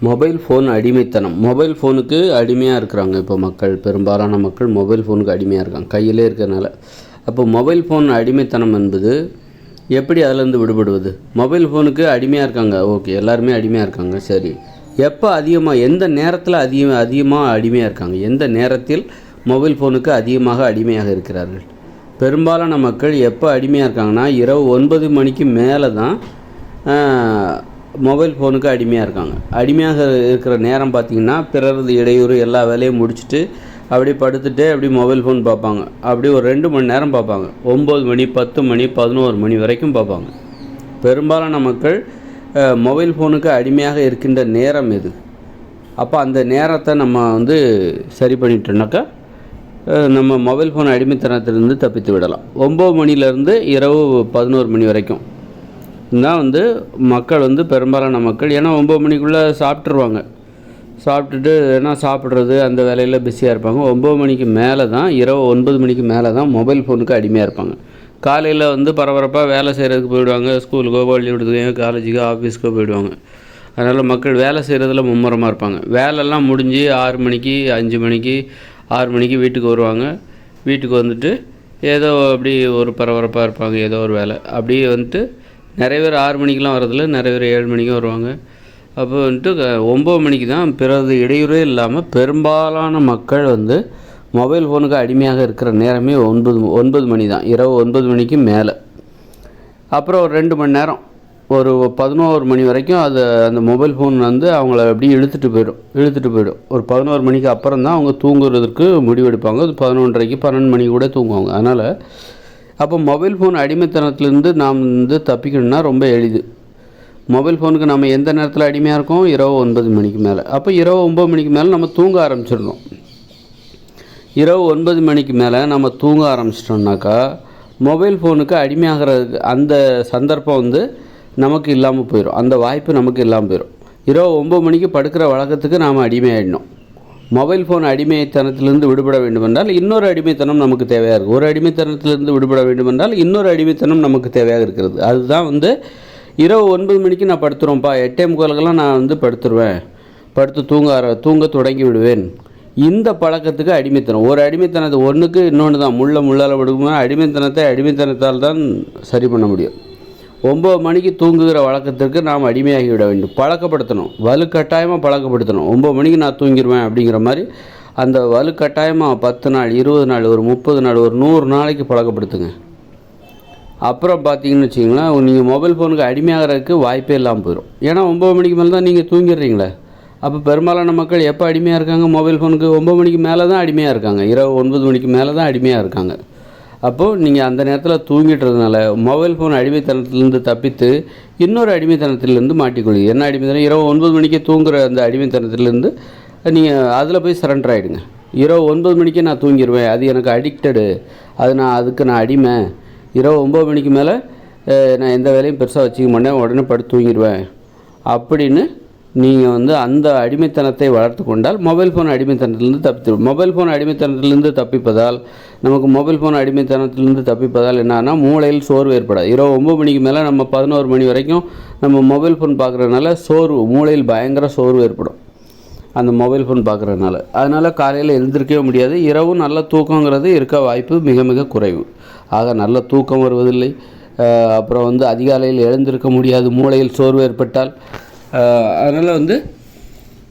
Mobile phone அடிமைத்தனம். Mobile ஃபோனுக்கு அடிமையாக இருக்கிறாங்க இப்போ மக்கள். பெரும்பாலான மக்கள் மொபைல் ஃபோனுக்கு அடிமையாக இருக்காங்க, கையிலே இருக்கிறனால. அப்போ மொபைல் ஃபோன் அடிமைத்தனம் என்பது எப்படி அதிலேருந்து விடுபடுவது? மொபைல் ஃபோனுக்கு அடிமையாக இருக்காங்க, ஓகே, எல்லாருமே அடிமையாக இருக்காங்க, சரி. எப்போ அதிகமாக, எந்த நேரத்தில் அதிகமாக அடிமையாக இருக்காங்க? எந்த நேரத்தில் மொபைல் ஃபோனுக்கு அதிகமாக அடிமையாக இருக்கிறார்கள்? பெரும்பாலான மக்கள் எப்போ அடிமையாக இருக்காங்கன்னா, இரவு 9 மணிக்கு மேலே தான் மொபைல் ஃபோனுக்கு அடிமையாக இருக்காங்க. அடிமையாக இருக்கிற நேரம் பார்த்திங்கன்னா, பிறரது இடையூறு எல்லா வேலையும் முடிச்சுட்டு அப்படி படுத்துட்டு அப்படி மொபைல் ஃபோன் பார்ப்பாங்க. அப்படி ஒரு 2 மணி நேரம் பார்ப்பாங்க. 9 மணி, 10 மணி, 11 மணி வரைக்கும் பார்ப்பாங்க. பெரும்பாலான மக்கள் மொபைல் ஃபோனுக்கு அடிமையாக இருக்கின்ற நேரம் எது? அப்போ அந்த நேரத்தை நம்ம சரி பண்ணிட்டோம்னாக்கா நம்ம மொபைல் ஃபோன் அடிமைத்தனத்திலிருந்து தப்பித்து விடலாம். 9 மணிலேருந்து இரவு 11 மணி வரைக்கும் தான் மக்கள் பெரும்பாலான மக்கள், ஏன்னா 9 மணிக்குள்ளே சாப்பிட்ருவாங்க. சாப்பிட்டுட்டு ஏன்னா சாப்பிட்றது அந்த வேலையில் பிஸியாக இருப்பாங்க. 9 மணிக்கு மேலே தான், இரவு 9 மணிக்கு மேலே தான் மொபைல் ஃபோனுக்கு அடிமையாக இருப்பாங்க. காலையில் பரபரப்பாக வேலை செய்கிறதுக்கு போயிடுவாங்க, ஸ்கூலுக்கோ பள்ளிக்கூடத்துக்கோ காலேஜுக்கோ ஆஃபீஸுக்கோ போயிடுவாங்க. அதனால் மக்கள் வேலை செய்கிறதுல மும்முரமாக இருப்பாங்க. வேலைலாம் முடிஞ்சு 6 மணிக்கு 5 மணிக்கு 6 மணிக்கு வீட்டுக்கு வருவாங்க. வீட்டுக்கு வந்துட்டு ஏதோ அப்படி ஒரு பரபரப்பாக இருப்பாங்க, ஏதோ ஒரு வேலை. அப்படியே நிறைய பேர் 6 மணிக்கெலாம் வரதில்ல, நிறைய பேர் 7 மணிக்கும் வருவாங்க. அப்போ 9 மணிக்கு தான் பிறகு இடையூறே இல்லாமல் பெரும்பாலான மக்கள் மொபைல் ஃபோனுக்கு அடிமையாக இருக்கிற நேரமே 9 மணி தான், இரவு 9 மணிக்கு மேலே. அப்புறம் ஒரு 2 மணி நேரம், ஒரு 11 மணி வரைக்கும் அந்த மொபைல் ஃபோன் அவங்கள அப்படியே இழுத்துட்டு போயிடும். ஒரு 11 மணிக்கு அப்புறம் தான் அவங்க தூங்குறதுக்கு முடிவெடுப்பாங்க. 11:30க்கு 12 மணிக்கு கூட தூங்குவாங்க. அதனால் அப்போ மொபைல் ஃபோன் அடிமைத்தனத்திலேருந்து நாம் தப்பிக்கணும்னா ரொம்ப எளிது. மொபைல் ஃபோனுக்கு நம்ம எந்த நேரத்தில் அடிமையாக இருக்கோம்? இரவு 9 மணிக்கு மேலே. அப்போ இரவு 9 மணிக்கு மேலே நம்ம தூங்க ஆரம்பிச்சிடணும். இரவு 9 மணிக்கு மேலே நம்ம தூங்க ஆரம்பிச்சிட்டோம்னாக்கா மொபைல் ஃபோனுக்கு அடிமையாகிறதுக்கு அந்த சந்தர்ப்பம் நமக்கு இல்லாமல் போயிடும், அந்த வாய்ப்பு நமக்கு இல்லாமல் போயிடும். இரவு 9 மணிக்கு படுக்கிற வழக்கத்துக்கு நாம் அடிமையாகிடணும். மொபைல் ஃபோன் அடிமைத்தனத்திலிருந்து விடுபட வேண்டுமென்றால் இன்னொரு அடிமைத்தனம் நமக்கு தேவையாக இருக்குது. ஒரு அடிமைத்தனத்திலிருந்து விடுபட வேண்டுமென்றால் இன்னொரு அடிமைத்தனம் நமக்கு தேவையாக இருக்கிறது. அதுதான் இரவு 9 மணிக்கு நான் படுத்துருவேன்ப்பா, 8:45 நான் படுத்துருவேன், படுத்து தூங்க தொடங்கி விடுவேன். இந்த பழக்கத்துக்கு அடிமைத்தனம். ஒரு அடிமைத்தனத்தை ஒன்றுக்கு இன்னொன்று தான், முள்ளால் விடுமா. அடிமைத்தனத்தால் தான் சரி பண்ண முடியும். 9 மணிக்கு தூங்குகிற வழக்கத்திற்கு நாம் அடிமையாகி விட வேண்டும். பழக்கப்படுத்தணும், வலுக்கட்டாயமாக பழக்கப்படுத்தணும். 9 மணிக்கு நான் தூங்கிடுவேன் அப்படிங்கிற மாதிரி அந்த வலுக்கட்டாயமாக 10 நாள், 20 நாள், ஒரு 30 நாள், ஒரு 100 நாளைக்கு பழக்கப்படுத்துங்க. அப்புறம் பார்த்தீங்கன்னு வச்சிங்களேன், நீங்கள் மொபைல் ஃபோனுக்கு அடிமையாகிறதுக்கு வாய்ப்பே இல்லாமல் போயிடும். ஏன்னா 9 மணிக்கு மேலே தான் நீங்கள் தூங்கிடுறீங்களே. அப்போ பெரும்பாலான மக்கள் எப்போ அடிமையாக இருக்காங்க? மொபைல் ஃபோனுக்கு 9 மணிக்கு மேலே தான் அடிமையாக இருக்காங்க, இரவு 9 மணிக்கு மேலே தான் அடிமையாக இருக்காங்க. அப்போது நீங்கள் அந்த நேரத்தில் தூங்கிட்டுறதுனால மொபைல் ஃபோன் அடிமைத்தனத்திலேருந்து தப்பித்து இன்னொரு அடிமைத்தனத்திலேருந்து மாட்டிக்கொள்ளுங்க. என்ன அடிமைத்தனம்? இரவு 9 மணிக்கே தூங்குகிற அந்த அடிமைத்தனத்திலேருந்து நீங்கள் அதில் போய் சரண்டர் ஆகிடுங்க. இரவு 9 மணிக்கே நான் தூங்கிடுவேன், அது எனக்கு அடிக்டடு, அதுக்கு நான் அடிமை. இரவு 9 மணிக்கு மேலே நான் எந்த வேலையும் பெருசாக வச்சுக்க மாட்டேன், உடனே படுத்து தூங்கிடுவேன் அப்படின்னு நீங்கள் அந்த அடிமைத்தனத்தை வளர்த்து கொண்டால் மொபைல் ஃபோன் அடிமைத்தனத்திலிருந்து தப்பித்துவிடும். மொபைல் ஃபோன் அடிமைத்தனத்திலிருந்து தப்பிப்பதால் என்னன்னா, மூளையில் சோர்வு ஏற்படாது. இரவு 9 மணிக்கு மேலே நம்ம 11 மணி வரைக்கும் நம்ம மொபைல் ஃபோன் பார்க்குறதுனால மூளையில் பயங்கர சோர்வு ஏற்படும் அந்த மொபைல் ஃபோன் பார்க்குறதுனால. அதனால் காலையில் எழுந்திருக்கவே முடியாது. இரவும் நல்ல தூக்கங்கிறது இருக்க வாய்ப்பு மிக மிக குறைவு. ஆக நல்ல தூக்கம் வருவதில்லை. அப்புறம் அதிகாலையில் எழுந்திருக்க முடியாது, மூளையில் சோர்வு ஏற்பட்டால். அதனால்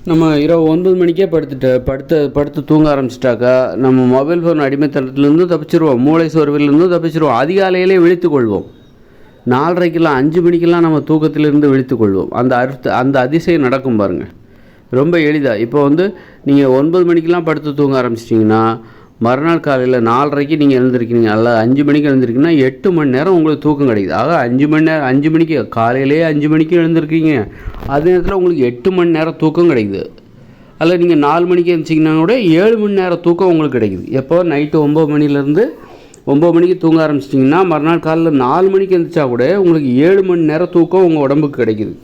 நம்ம இரவு 9 மணிக்கே படுத்து தூங்க ஆரம்பிச்சிட்டாக்கா நம்ம மொபைல் ஃபோன் அடிமைத்தனத்திலேருந்து தப்பிச்சிருவோம், மூளை சோர்விலிருந்து தப்பிச்சிருவோம். அதிகாலையிலே விழித்துக்கொள்வோம். 4:30 5 மணிக்கெல்லாம் நம்ம தூக்கத்திலிருந்து விழித்துக்கொள்வோம். அந்த அதிசயம் நடக்கும் பாருங்கள், ரொம்ப எளிதாக. இப்போ நீங்கள் 9 மணிக்கெலாம் படுத்து தூங்க ஆரம்பிச்சிட்டிங்கன்னா மறுநாள் காலையில் 4:30 நீங்கள் எழுந்திருக்கீங்க, அல்ல 5 மணிக்கு எழுந்திருக்கீங்கன்னா 8 மணி நேரம் உங்களுக்கு தூக்கம் கிடைக்குது. ஆக 5 மணிக்கு காலையிலேயே 5 மணிக்கு எழுந்திருக்கீங்க, அதே நேரத்தில் உங்களுக்கு 8 மணி நேரம் தூக்கம் கிடைக்குது. அல்ல நீங்கள் 4 மணிக்கு எழுந்திரிச்சிங்கன்னா கூட 7 மணி நேரம் தூக்கம் உங்களுக்கு கிடைக்குது. எப்போ? நைட்டு 9 மணிலேருந்து 9 மணிக்கு தூங்க ஆரம்பிச்சிட்டிங்கன்னா மறுநாள் காலையில் 4 மணிக்கு எழுந்திரிச்சா கூட உங்களுக்கு 7 மணி நேரம் தூக்கம் உங்கள் உடம்புக்கு கிடைக்குது.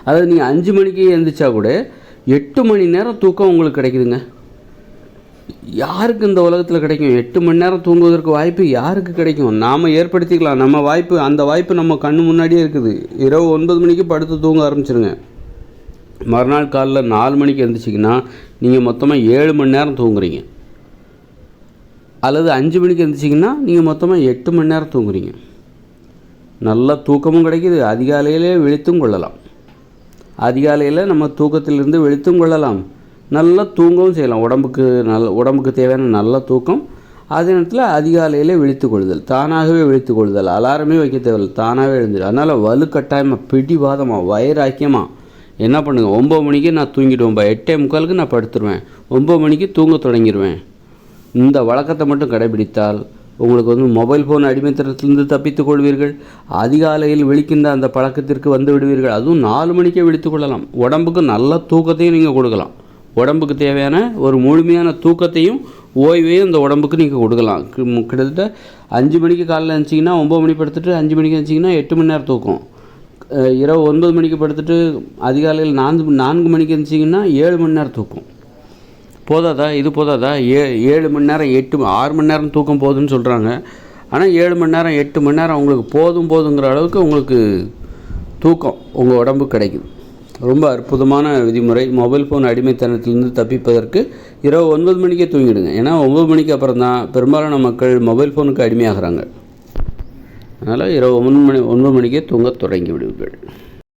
அதாவது நீங்கள் 5 மணிக்கு எழுந்திரிச்சா கூட 8 மணி நேரம் தூக்கம் உங்களுக்கு கிடைக்குதுங்க. யாருக்கு இந்த உலகத்தில் கிடைக்கும்? 8 மணி நேரம் தூங்குவதற்கு வாய்ப்பு யாருக்கு கிடைக்கும்? நாம் ஏற்படுத்திக்கலாம் நம்ம வாய்ப்பு. அந்த வாய்ப்பு நம்ம கண்ணு முன்னாடியே இருக்குது. இரவு 9 மணிக்கு படுத்து தூங்க ஆரம்பிச்சிருங்க. மறுநாள் காலைல 4 மணிக்கு எழுந்திரிச்சிங்கன்னா நீங்கள் மொத்தமாக 7 மணி நேரம் தூங்குறீங்க. அல்லது 5 மணிக்கு எழுந்திரிச்சிங்கன்னா நீங்கள் மொத்தமாக 8 மணி நேரம் தூங்குறீங்க. நல்லா தூக்கமும் கிடைக்கிது, அதிகாலையிலே விழித்தும் கொள்ளலாம். அதிகாலையில் நம்ம தூக்கத்திலிருந்து விழித்தும் கொள்ளலாம், நல்லா தூங்கவும் செய்யலாம். உடம்புக்கு தேவையான நல்ல தூக்கம். அதே நேரத்தில் அதிகாலையிலே விழித்து கொள்ளுதல், தானாகவே விழித்து கொள்ளுதல், அலாரமே வைக்க தேவையில்லை, தானாகவே எழுந்துடும். அதனால் வலுக்கட்டாயமாக பிடிவாதமாக வைராக்கியமாக என்ன பண்ணுங்கள், 9 மணிக்கு நான் தூங்கிடுவேன்ப்பா, 8:45 நான் படுத்துருவேன், 9 மணிக்கு தூங்க தொடங்கிடுவேன். இந்த வழக்கத்தை மட்டும் கடைபிடித்தால் உங்களுக்கு மொபைல் ஃபோன் அடிமைத்தனத்திலிருந்து தப்பித்துக் கொள்வீர்கள். அதிகாலையில் விழிக்கின்ற அந்த பழக்கத்திற்கு வந்து விடுவீர்கள். அதுவும் 4 மணிக்கே விழித்து கொள்ளலாம். உடம்புக்கு நல்ல தூக்கத்தையும் நீங்கள் கொடுக்கலாம். உடம்புக்கு தேவையான ஒரு முழுமையான தூக்கத்தையும் ஓய்வையும் இந்த உடம்புக்கு நீங்கள் கொடுக்கலாம். கிட்டத்தட்ட 5 மணிக்கு காலையில் எழுந்திச்சிங்கன்னா 9 மணி படுத்துட்டு 5 மணிக்கு எழுந்திச்சிங்கன்னா 8 மணி நேரம் தூக்கம். இரவு 9 மணிக்கு படுத்துட்டு அதிகாலையில் 4 மணிக்கு எழுந்திச்சிங்கன்னா 7 மணி நேரம் தூக்கம். போதாதா? இது போதாதா? 7 மணி நேரம் 6 மணி நேரம் தூக்கம் போதுன்னு சொல்கிறாங்க. ஆனால் 7 மணி நேரம் 8 மணி நேரம் உங்களுக்கு போதுங்கிற அளவுக்கு உங்களுக்கு தூக்கம் உங்கள் உடம்பு கிடைக்குது. ரொம்ப அற்புதமான விதிமுறை. மொபைல் ஃபோன் அடிமைத்தனத்திலிருந்து தப்பிப்பதற்கு இரவு 9 மணிக்கே தூங்கிடுங்க. ஏன்னா 9 மணிக்கு அப்புறம் தான் பெரும்பாலான மக்கள் மொபைல் ஃபோனுக்கு அடிமையாகிறாங்க. அதனால் இரவு 9 மணிக்கே தூங்க தொடங்கி விடுவீர்கள்.